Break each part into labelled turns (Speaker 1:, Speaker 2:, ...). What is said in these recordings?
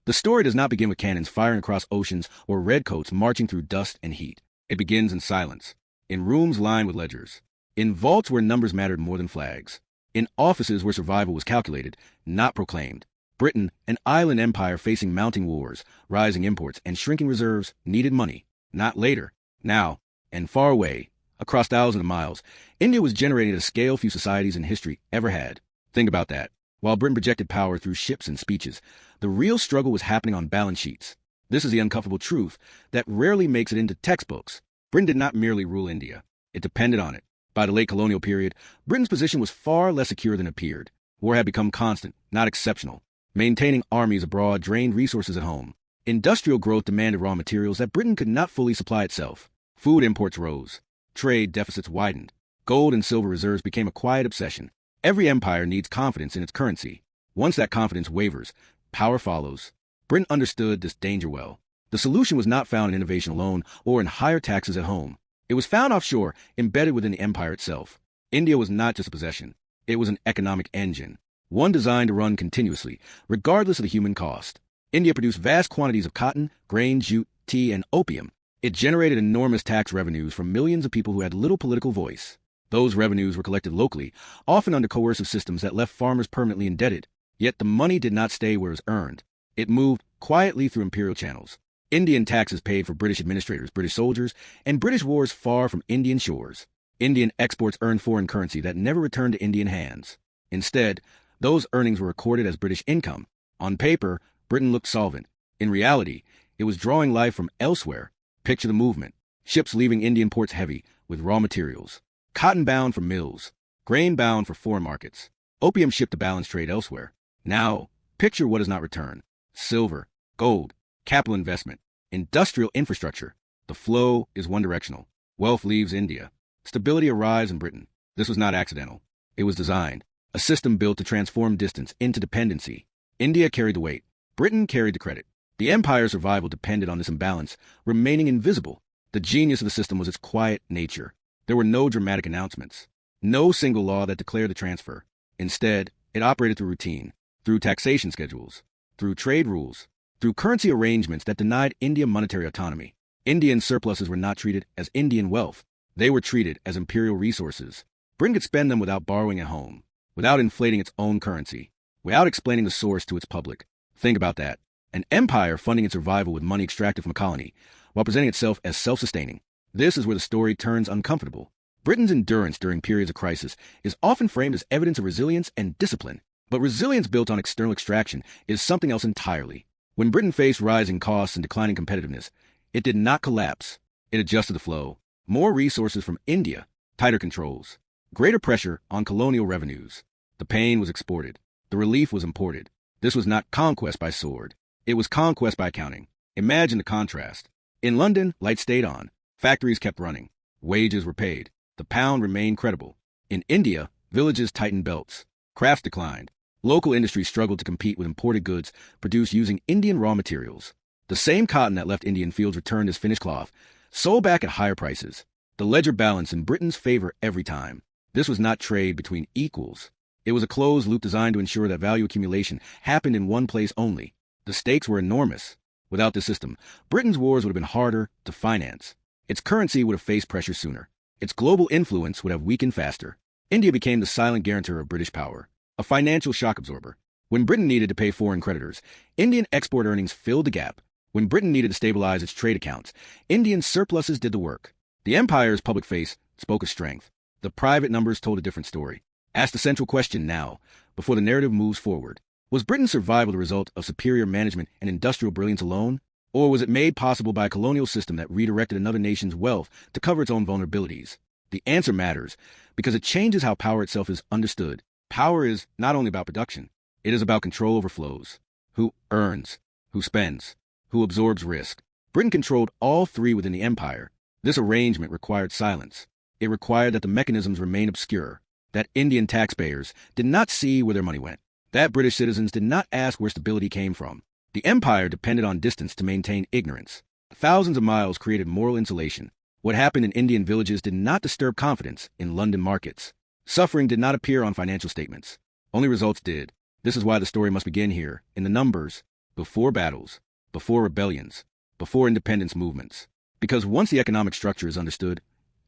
Speaker 1: The story does not begin with cannons firing across oceans or redcoats marching through dust and heat. It begins in silence, in rooms lined with ledgers, in vaults where numbers mattered more than flags, in offices where survival was calculated, not proclaimed. Britain, an island empire facing mounting wars, rising imports, and shrinking reserves, needed money. Not later, now, and far away, across thousands of miles, India was generating at a scale few societies in history ever had. Think about that. While Britain projected power through ships and speeches, the real struggle was happening on balance sheets. This is the uncomfortable truth that rarely makes it into textbooks. Britain did not merely rule India. It depended on it. By the late colonial period, Britain's position was far less secure than it appeared. War had become constant, not exceptional. Maintaining armies abroad drained resources at home. Industrial growth demanded raw materials that Britain could not fully supply itself. Food imports rose. Trade deficits widened. Gold and silver reserves became a quiet obsession. Every empire needs confidence in its currency. Once that confidence wavers, power follows. Britain understood this danger well. The solution was not found in innovation alone or in higher taxes at home. It was found offshore, embedded within the empire itself. India was not just a possession. It was an economic engine, one designed to run continuously, regardless of the human cost. India produced vast quantities of cotton, grain, jute, tea, and opium. It generated enormous tax revenues from millions of people who had little political voice. Those revenues were collected locally, often under coercive systems that left farmers permanently indebted. Yet the money did not stay where it was earned. It moved quietly through imperial channels. Indian taxes paid for British administrators, British soldiers, and British wars far from Indian shores. Indian exports earned foreign currency that never returned to Indian hands. Instead, those earnings were recorded as British income. On paper, Britain looked solvent. In reality, it was drawing life from elsewhere. Picture the movement. Ships leaving Indian ports heavy with raw materials. Cotton bound for mills. Grain bound for foreign markets. Opium shipped to balance trade elsewhere. Now, picture what is not returned. Silver, gold, capital investment, industrial infrastructure. The flow is one-directional. Wealth leaves India. Stability arrives in Britain. This was not accidental. It was designed. A system built to transform distance into dependency. India carried the weight. Britain carried the credit. The empire's survival depended on this imbalance, remaining invisible. The genius of the system was its quiet nature. There were no dramatic announcements. No single law that declared the transfer. Instead, it operated through routine, through taxation schedules, through trade rules, through currency arrangements that denied India monetary autonomy. Indian surpluses were not treated as Indian wealth. They were treated as imperial resources. Britain could spend them without borrowing at home, without inflating its own currency, without explaining the source to its public. Think about that. An empire funding its survival with money extracted from a colony, while presenting itself as self-sustaining. This is where the story turns uncomfortable. Britain's endurance during periods of crisis is often framed as evidence of resilience and discipline. But resilience built on external extraction is something else entirely. When Britain faced rising costs and declining competitiveness, it did not collapse. It adjusted the flow. More resources from India, tighter controls, greater pressure on colonial revenues. The pain was exported. The relief was imported. This was not conquest by sword. It was conquest by accounting. Imagine the contrast. In London, lights stayed on. Factories kept running. Wages were paid. The pound remained credible. In India, villages tightened belts. Crafts declined. Local industries struggled to compete with imported goods produced using Indian raw materials. The same cotton that left Indian fields returned as finished cloth, sold back at higher prices. The ledger balanced in Britain's favor every time. This was not trade between equals. It was a closed loop designed to ensure that value accumulation happened in one place only. The stakes were enormous. Without this system, Britain's wars would have been harder to finance. Its currency would have faced pressure sooner. Its global influence would have weakened faster. India became the silent guarantor of British power, a financial shock absorber. When Britain needed to pay foreign creditors, Indian export earnings filled the gap. When Britain needed to stabilize its trade accounts, Indian surpluses did the work. The empire's public face spoke of strength. The private numbers told a different story. Ask the central question now, before the narrative moves forward. Was Britain's survival the result of superior management and industrial brilliance alone? Or was it made possible by a colonial system that redirected another nation's wealth to cover its own vulnerabilities? The answer matters, because it changes how power itself is understood. Power is not only about production, it is about control over flows. Who earns, who spends, who absorbs risk. Britain controlled all three within the empire. This arrangement required silence. It required that the mechanisms remain obscure, that Indian taxpayers did not see where their money went, that British citizens did not ask where stability came from. The empire depended on distance to maintain ignorance. Thousands of miles created moral insulation. What happened in Indian villages did not disturb confidence in London markets. Suffering did not appear on financial statements. Only results did. This is why the story must begin here, in the numbers, before battles, before rebellions, before independence movements. Because once the economic structure is understood,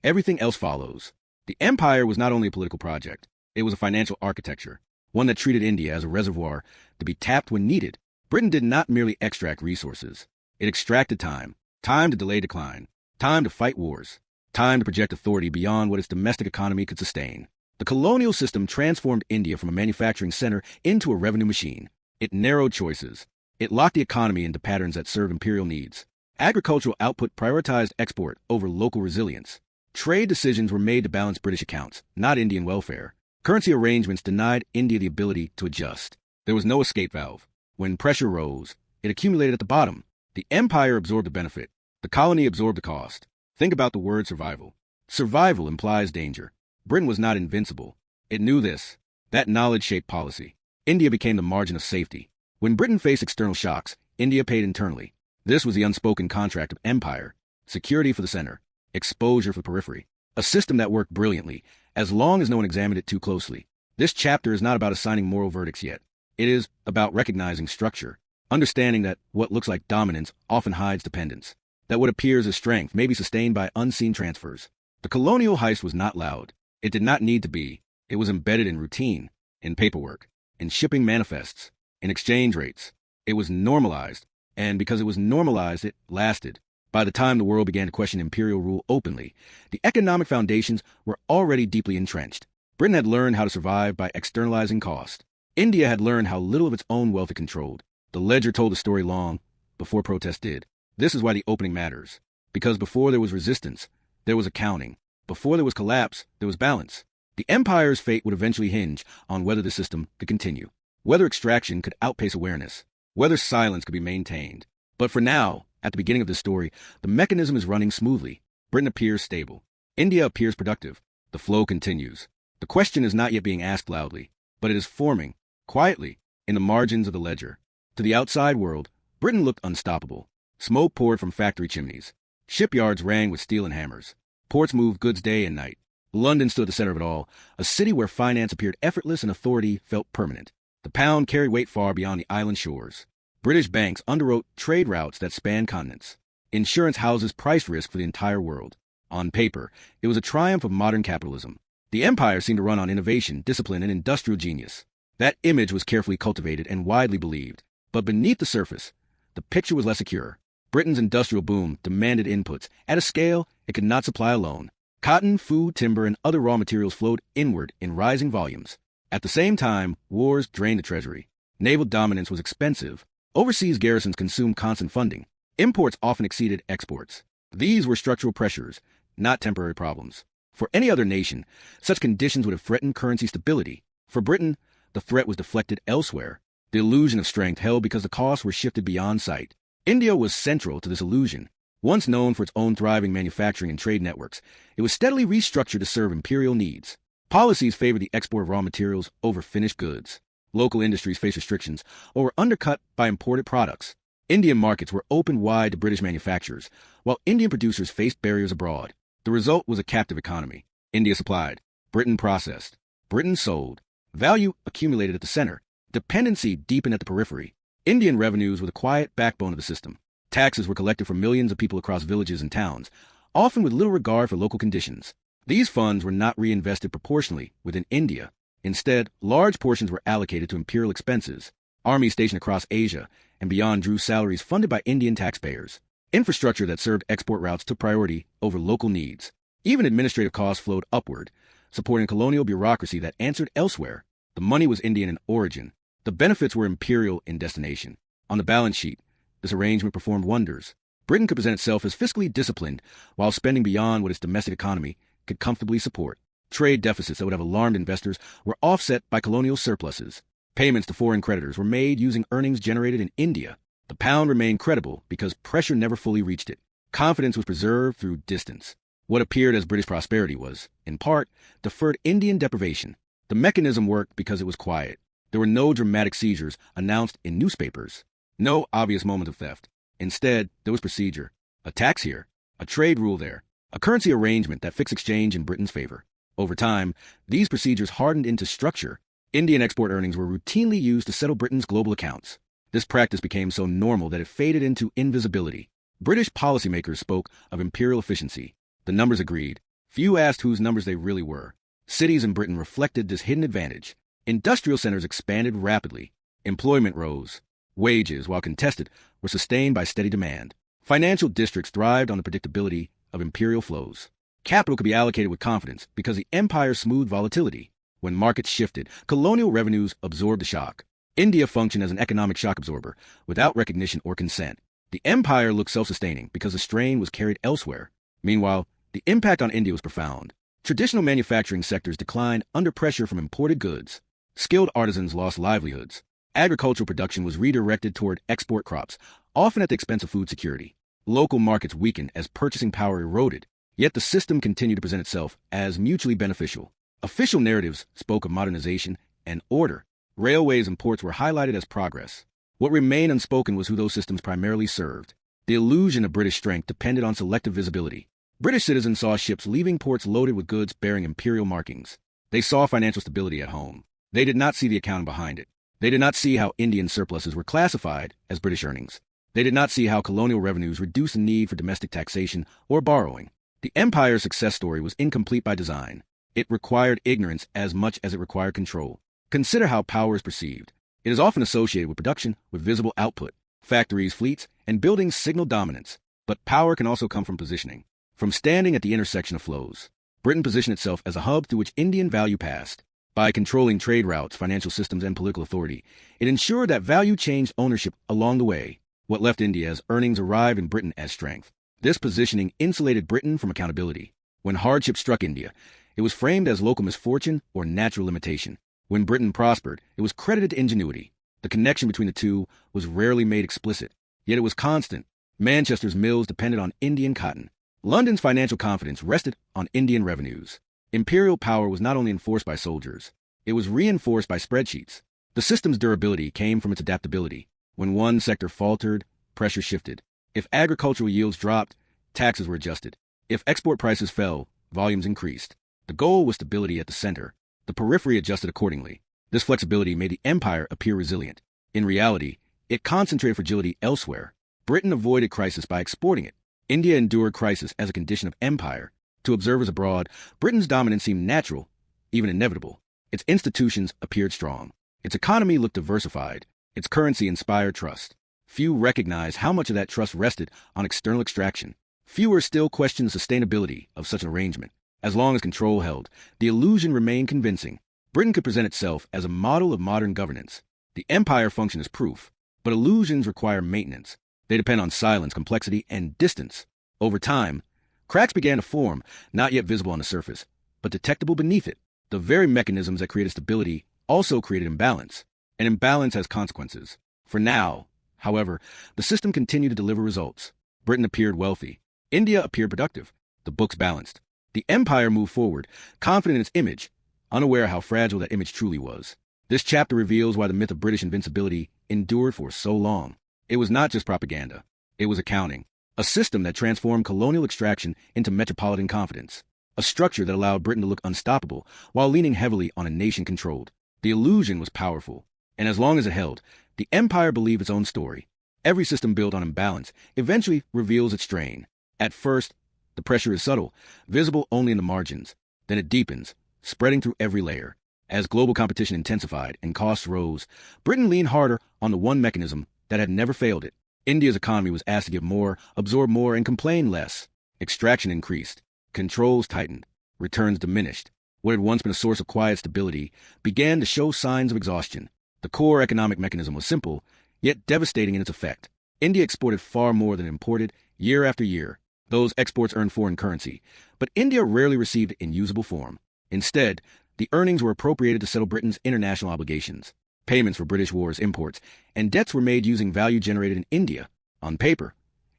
Speaker 1: everything else follows. The empire was not only a political project, it was a financial architecture, one that treated India as a reservoir to be tapped when needed. Britain did not merely extract resources. It extracted time, time to delay decline, time to fight wars, time to project authority beyond what its domestic economy could sustain. The colonial system transformed India from a manufacturing center into a revenue machine. It narrowed choices. It locked the economy into patterns that served imperial needs. Agricultural output prioritized export over local resilience. Trade decisions were made to balance British accounts, not Indian welfare. Currency arrangements denied India the ability to adjust. There was no escape valve. When pressure rose, it accumulated at the bottom. The empire absorbed the benefit. The colony absorbed the cost. Think about the word survival. Survival implies danger. Britain was not invincible. It knew this. That knowledge shaped policy. India became the margin of safety. When Britain faced external shocks, India paid internally. This was the unspoken contract of empire. Security for the center. Exposure for the periphery. A system that worked brilliantly, as long as no one examined it too closely. This chapter is not about assigning moral verdicts yet. It is about recognizing structure, understanding that what looks like dominance often hides dependence, that what appears as strength may be sustained by unseen transfers. The colonial heist was not loud. It did not need to be. It was embedded in routine, in paperwork, in shipping manifests, in exchange rates. It was normalized, and because it was normalized, it lasted. By the time the world began to question imperial rule openly, the economic foundations were already deeply entrenched. Britain had learned how to survive by externalizing cost. India had learned how little of its own wealth it controlled. The ledger told the story long before protest did. This is why the opening matters. Because before there was resistance, there was accounting. Before there was collapse, there was balance. The empire's fate would eventually hinge on whether the system could continue, whether extraction could outpace awareness, whether silence could be maintained. But for now, at the beginning of this story, the mechanism is running smoothly. Britain appears stable. India appears productive. The flow continues. The question is not yet being asked loudly, but it is forming, quietly, in the margins of the ledger. To the outside world, Britain looked unstoppable. Smoke poured from factory chimneys. Shipyards rang with steel and hammers. Ports moved goods day and night. London stood at the center of it all, a city where finance appeared effortless and authority felt permanent. The pound carried weight far beyond the island shores. British banks underwrote trade routes that spanned continents. Insurance houses priced risk for the entire world. On paper, it was a triumph of modern capitalism. The empire seemed to run on innovation, discipline, and industrial genius. That image was carefully cultivated and widely believed. But beneath the surface, the picture was less secure. Britain's industrial boom demanded inputs at a scale it could not supply alone. Cotton, food, timber, and other raw materials flowed inward in rising volumes. At the same time, wars drained the treasury. Naval dominance was expensive. Overseas garrisons consumed constant funding. Imports often exceeded exports. These were structural pressures, not temporary problems. For any other nation, such conditions would have threatened currency stability. For Britain, the threat was deflected elsewhere. The illusion of strength held because the costs were shifted beyond sight. India was central to this illusion. Once known for its own thriving manufacturing and trade networks, it was steadily restructured to serve imperial needs. Policies favored the export of raw materials over finished goods. Local industries faced restrictions or were undercut by imported products. Indian markets were opened wide to British manufacturers, while Indian producers faced barriers abroad. The result was a captive economy. India supplied. Britain processed. Britain sold. Value accumulated at the center. Dependency deepened at the periphery. Indian revenues were the quiet backbone of the system. Taxes were collected from millions of people across villages and towns, often with little regard for local conditions. These funds were not reinvested proportionally within India. Instead, large portions were allocated to imperial expenses. Armies stationed across Asia and beyond drew salaries funded by Indian taxpayers. Infrastructure that served export routes took priority over local needs. Even administrative costs flowed upward, supporting colonial bureaucracy that answered elsewhere. The money was Indian in origin. The benefits were imperial in destination. On the balance sheet, this arrangement performed wonders. Britain could present itself as fiscally disciplined while spending beyond what its domestic economy could comfortably support. Trade deficits that would have alarmed investors were offset by colonial surpluses. Payments to foreign creditors were made using earnings generated in India. The pound remained credible because pressure never fully reached it. Confidence was preserved through distance. What appeared as British prosperity was, in part, deferred Indian deprivation. The mechanism worked because it was quiet. There were no dramatic seizures announced in newspapers. No obvious moment of theft. Instead, there was procedure. A tax here, a trade rule there, a currency arrangement that fixed exchange in Britain's favor. Over time, these procedures hardened into structure. Indian export earnings were routinely used to settle Britain's global accounts. This practice became so normal that it faded into invisibility. British policymakers spoke of imperial efficiency. The numbers agreed. Few asked whose numbers they really were. Cities in Britain reflected this hidden advantage. Industrial centers expanded rapidly. Employment rose. Wages, while contested, were sustained by steady demand. Financial districts thrived on the predictability of imperial flows. Capital could be allocated with confidence because the empire smoothed volatility. When markets shifted, colonial revenues absorbed the shock. India functioned as an economic shock absorber, without recognition or consent. The empire looked self-sustaining because the strain was carried elsewhere. Meanwhile, the impact on India was profound. Traditional manufacturing sectors declined under pressure from imported goods. Skilled artisans lost livelihoods. Agricultural production was redirected toward export crops, often at the expense of food security. Local markets weakened as purchasing power eroded, yet the system continued to present itself as mutually beneficial. Official narratives spoke of modernization and order. Railways and ports were highlighted as progress. What remained unspoken was who those systems primarily served. The illusion of British strength depended on selective visibility. British citizens saw ships leaving ports loaded with goods bearing imperial markings. They saw financial stability at home. They did not see the accounting behind it. They did not see how Indian surpluses were classified as British earnings. They did not see how colonial revenues reduced the need for domestic taxation or borrowing. The empire's success story was incomplete by design. It required ignorance as much as it required control. Consider how power is perceived. It is often associated with production, with visible output. Factories, fleets, and buildings signal dominance. But power can also come from positioning. From standing at the intersection of flows. Britain positioned itself as a hub through which Indian value passed. By controlling trade routes, financial systems, and political authority, it ensured that value changed ownership along the way. What left India as earnings arrived in Britain as strength. This positioning insulated Britain from accountability. When hardship struck India, it was framed as local misfortune or natural limitation. When Britain prospered, it was credited to ingenuity. The connection between the two was rarely made explicit, yet it was constant. Manchester's mills depended on Indian cotton. London's financial confidence rested on Indian revenues. Imperial power was not only enforced by soldiers, it was reinforced by spreadsheets. The system's durability came from its adaptability. When one sector faltered, pressure shifted. If agricultural yields dropped, taxes were adjusted. If export prices fell, volumes increased. The goal was stability at the center. The periphery adjusted accordingly. This flexibility made the empire appear resilient. In reality, it concentrated fragility elsewhere. Britain avoided crisis by exporting it. India endured crisis as a condition of empire. To observers abroad, Britain's dominance seemed natural, even inevitable. Its institutions appeared strong. Its economy looked diversified. Its currency inspired trust. Few recognized how much of that trust rested on external extraction. Fewer still questioned the sustainability of such an arrangement. As long as control held, the illusion remained convincing. Britain could present itself as a model of modern governance. The empire functioned as proof, but illusions require maintenance. They depend on silence, complexity, and distance. Over time, cracks began to form, not yet visible on the surface, but detectable beneath it. The very mechanisms that created stability also created imbalance. And imbalance has consequences. For now, however, the system continued to deliver results. Britain appeared wealthy. India appeared productive. The books balanced. The empire moved forward, confident in its image, unaware how fragile that image truly was. This chapter reveals why the myth of British invincibility endured for so long. It was not just propaganda. It was accounting. A system that transformed colonial extraction into metropolitan confidence. A structure that allowed Britain to look unstoppable while leaning heavily on a nation controlled. The illusion was powerful. And as long as it held, the empire believed its own story. Every system built on imbalance eventually reveals its strain. At first, the pressure is subtle, visible only in the margins. Then it deepens, spreading through every layer. As global competition intensified and costs rose, Britain leaned harder on the one mechanism that had never failed it. India's economy was asked to give more, absorb more, and complain less. Extraction increased. Controls tightened. Returns diminished. What had once been a source of quiet stability began to show signs of exhaustion. The core economic mechanism was simple, yet devastating in its effect. India exported far more than it imported, year after year. Those exports earned foreign currency, but India rarely received it in usable form. Instead, the earnings were appropriated to settle Britain's international obligations. Payments for British wars, imports, and debts were made using value generated in India. On paper,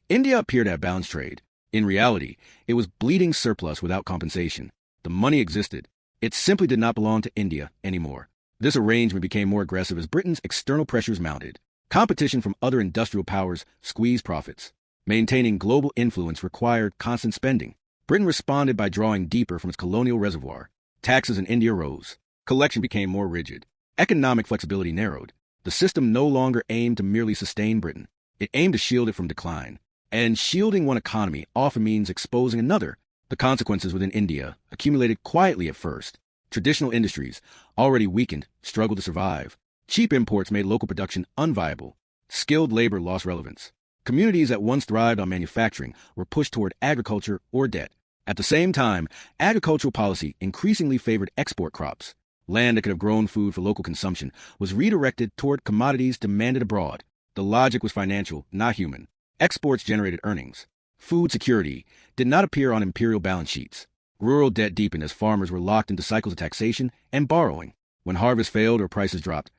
Speaker 1: India appeared to have balanced trade. In reality, it was bleeding surplus without compensation. The money existed. It simply did not belong to India anymore. This arrangement became more aggressive as Britain's external pressures mounted. Competition from other industrial powers squeezed profits. Maintaining global influence required constant spending. Britain responded by drawing deeper from its colonial reservoir. Taxes in India rose. Collection became more rigid. Economic flexibility narrowed. The system no longer aimed to merely sustain Britain. It aimed to shield it from decline. And shielding one economy often means exposing another. The consequences within India accumulated quietly at first. Traditional industries, already weakened, struggled to survive. Cheap imports made local production unviable. Skilled labor lost relevance. Communities that once thrived on manufacturing were pushed toward agriculture or debt. At the same time, agricultural policy increasingly favored export crops. Land that could have grown food for local consumption was redirected toward commodities demanded abroad. The logic was financial, not human. Exports generated earnings. Food security did not appear on imperial balance sheets. Rural debt deepened as farmers were locked into cycles of taxation and borrowing. When harvest failed or prices dropped,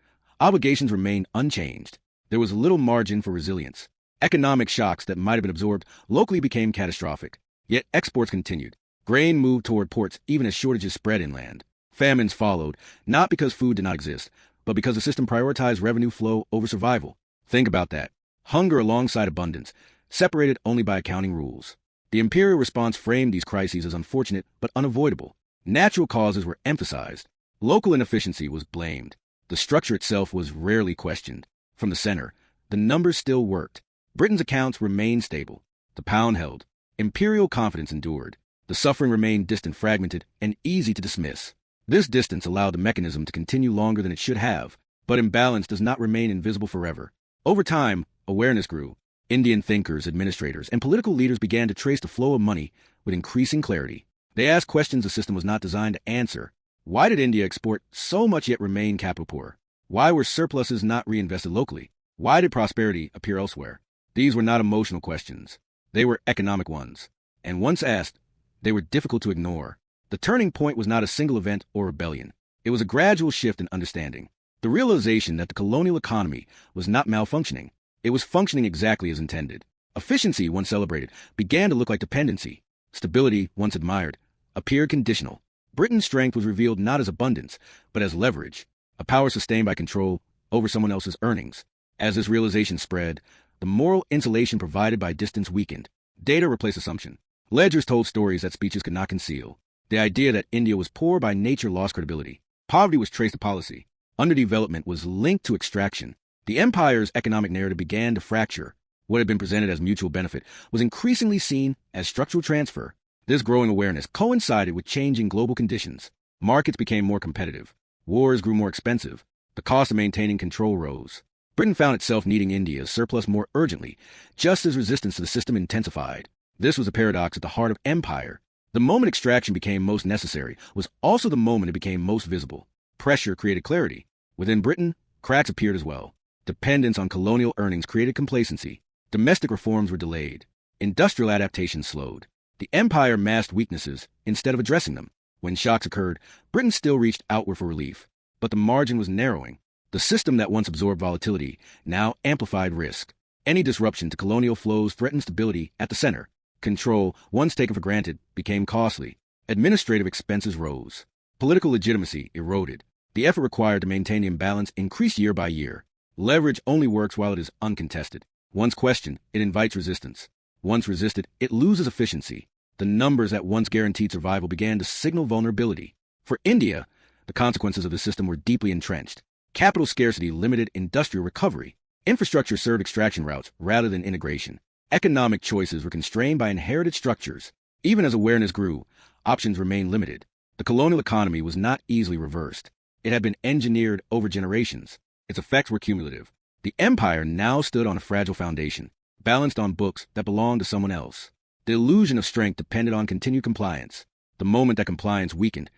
Speaker 1: obligations remained unchanged. There was little margin for resilience. Economic shocks that might have been absorbed locally became catastrophic. Yet exports continued. Grain moved toward ports even as shortages spread inland. Famines followed, not because food did not exist, but because the system prioritized revenue flow over survival. Think about that. Hunger alongside abundance, separated only by accounting rules. The imperial response framed these crises as unfortunate but unavoidable. Natural causes were emphasized. Local inefficiency was blamed. The structure itself was rarely questioned. From the center, the numbers still worked. Britain's accounts remained stable. The pound held. Imperial confidence endured. The suffering remained distant, fragmented, and easy to dismiss. This distance allowed the mechanism to continue longer than it should have, but imbalance does not remain invisible forever. Over time, awareness grew. Indian thinkers, administrators, and political leaders began to trace the flow of money with increasing clarity. They asked questions the system was not designed to answer. Why did India export so much yet remain capital poor? Why were surpluses not reinvested locally? Why did prosperity appear elsewhere? These were not emotional questions. They were economic ones. And once asked, they were difficult to ignore. The turning point was not a single event or rebellion. It was a gradual shift in understanding. The realization that the colonial economy was not malfunctioning. It was functioning exactly as intended. Efficiency, once celebrated, began to look like dependency. Stability, once admired, appeared conditional. Britain's strength was revealed not as abundance, but as leverage, a power sustained by control over someone else's earnings. As this realization spread, the moral insulation provided by distance weakened. Data replaced assumption. Ledgers told stories that speeches could not conceal. The idea that India was poor by nature lost credibility. Poverty was traced to policy. Underdevelopment was linked to extraction. The empire's economic narrative began to fracture. What had been presented as mutual benefit was increasingly seen as structural transfer. This growing awareness coincided with changing global conditions. Markets became more competitive. Wars grew more expensive. The cost of maintaining control rose. Britain found itself needing India's surplus more urgently, just as resistance to the system intensified. This was a paradox at the heart of empire. The moment extraction became most necessary was also the moment it became most visible. Pressure created clarity. Within Britain, cracks appeared as well. Dependence on colonial earnings created complacency. Domestic reforms were delayed. Industrial adaptation slowed. The empire masked weaknesses instead of addressing them. When shocks occurred, Britain still reached outward for relief, but the margin was narrowing. The system that once absorbed volatility now amplified risk. Any disruption to colonial flows threatened stability at the center. Control, once taken for granted, became costly. Administrative expenses rose. Political legitimacy eroded. The effort required to maintain the imbalance increased year by year. Leverage only works while it is uncontested. Once questioned, it invites resistance. Once resisted, it loses efficiency. The numbers that once guaranteed survival began to signal vulnerability. For India, the consequences of the system were deeply entrenched. Capital scarcity limited industrial recovery. Infrastructure served extraction routes rather than integration. Economic choices were constrained by inherited structures. Even as awareness grew, options remained limited. The colonial economy was not easily reversed. It had been engineered over generations. Its effects were cumulative. The empire now stood on a fragile foundation, balanced on books that belonged to someone else. The illusion of strength depended on continued compliance. The moment that compliance weakened,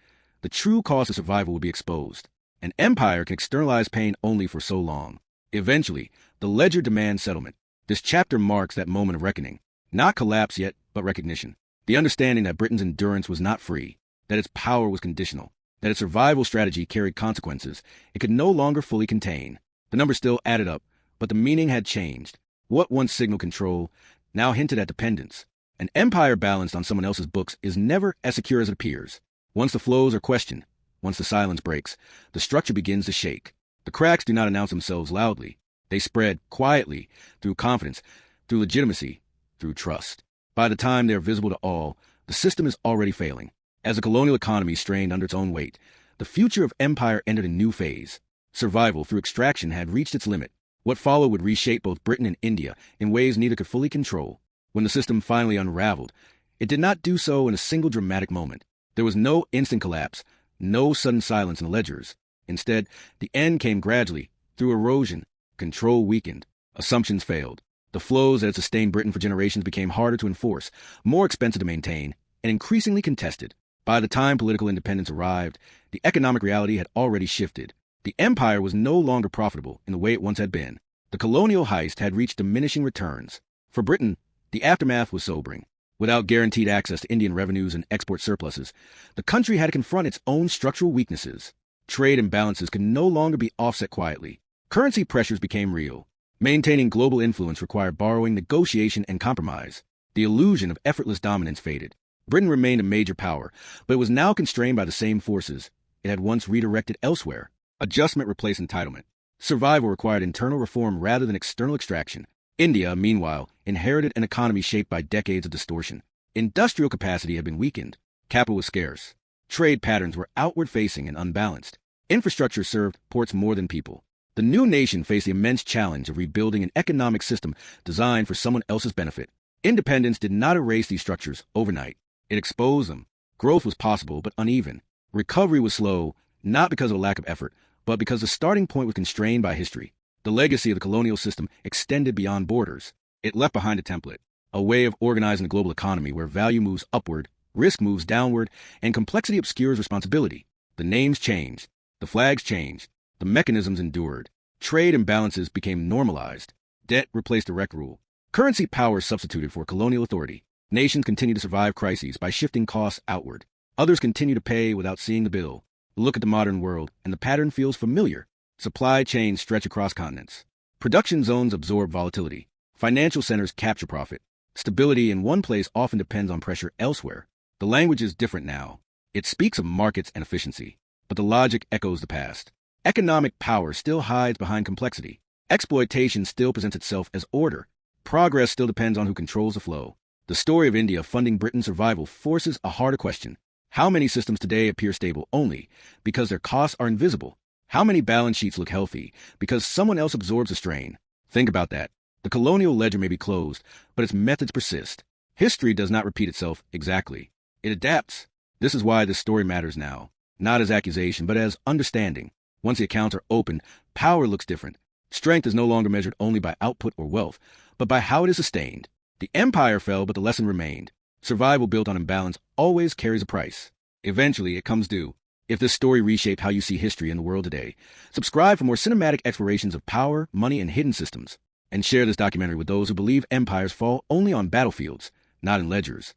Speaker 1: the true cost of survival would be exposed. An empire can externalize pain only for so long. Eventually, the ledger demands settlement. This chapter marks that moment of reckoning. Not collapse yet, but recognition. The understanding that Britain's endurance was not free, that its power was conditional, that its survival strategy carried consequences it could no longer fully contain. The numbers still added up, but the meaning had changed. What once signaled control now hinted at dependence. An empire balanced on someone else's books is never as secure as it appears. Once the flows are questioned, once the silence breaks, the structure begins to shake. The cracks do not announce themselves loudly. They spread quietly through confidence, through legitimacy, through trust. By the time they are visible to all, the system is already failing. As the colonial economy strained under its own weight, the future of empire entered a new phase. Survival through extraction had reached its limit. What followed would reshape both Britain and India in ways neither could fully control. When the system finally unraveled, it did not do so in a single dramatic moment. There was no instant collapse, no sudden silence in the ledgers. Instead, the end came gradually, through erosion. Control weakened. Assumptions failed. The flows that had sustained Britain for generations became harder to enforce, more expensive to maintain, and increasingly contested. By the time political independence arrived, the economic reality had already shifted. The empire was no longer profitable in the way it once had been. The colonial heist had reached diminishing returns. For Britain, the aftermath was sobering. Without guaranteed access to Indian revenues and export surpluses, the country had to confront its own structural weaknesses. Trade imbalances could no longer be offset quietly. Currency pressures became real. Maintaining global influence required borrowing, negotiation, and compromise. The illusion of effortless dominance faded. Britain remained a major power, but it was now constrained by the same forces it had once redirected elsewhere. Adjustment replaced entitlement. Survival required internal reform rather than external extraction. India, meanwhile, inherited an economy shaped by decades of distortion. Industrial capacity had been weakened. Capital was scarce. Trade patterns were outward-facing and unbalanced. Infrastructure served ports more than people. The new nation faced the immense challenge of rebuilding an economic system designed for someone else's benefit. Independence did not erase these structures overnight. It exposed them. Growth was possible, but uneven. Recovery was slow, not because of a lack of effort, but because the starting point was constrained by history. The legacy of the colonial system extended beyond borders. It left behind a template, a way of organizing the global economy where value moves upward, risk moves downward, and complexity obscures responsibility. The names changed. The flags changed. The mechanisms endured. Trade imbalances became normalized. Debt replaced direct rule. Currency power substituted for colonial authority. Nations continue to survive crises by shifting costs outward. Others continue to pay without seeing the bill. Look at the modern world, and the pattern feels familiar. Supply chains stretch across continents. Production zones absorb volatility. Financial centers capture profit. Stability in one place often depends on pressure elsewhere. The language is different now. It speaks of markets and efficiency, but the logic echoes the past. Economic power still hides behind complexity. Exploitation still presents itself as order. Progress still depends on who controls the flow. The story of India funding Britain's survival forces a harder question. How many systems today appear stable only because their costs are invisible? How many balance sheets look healthy because someone else absorbs the strain? Think about that. The colonial ledger may be closed, but its methods persist. History does not repeat itself exactly. It adapts. This is why this story matters now, not as accusation, but as understanding. Once the accounts are open, power looks different. Strength is no longer measured only by output or wealth, but by how it is sustained. The empire fell, but the lesson remained. Survival built on imbalance always carries a price. Eventually, it comes due. If this story reshaped how you see history in the world today, subscribe for more cinematic explorations of power, money, and hidden systems. And share this documentary with those who believe empires fall only on battlefields, not in ledgers.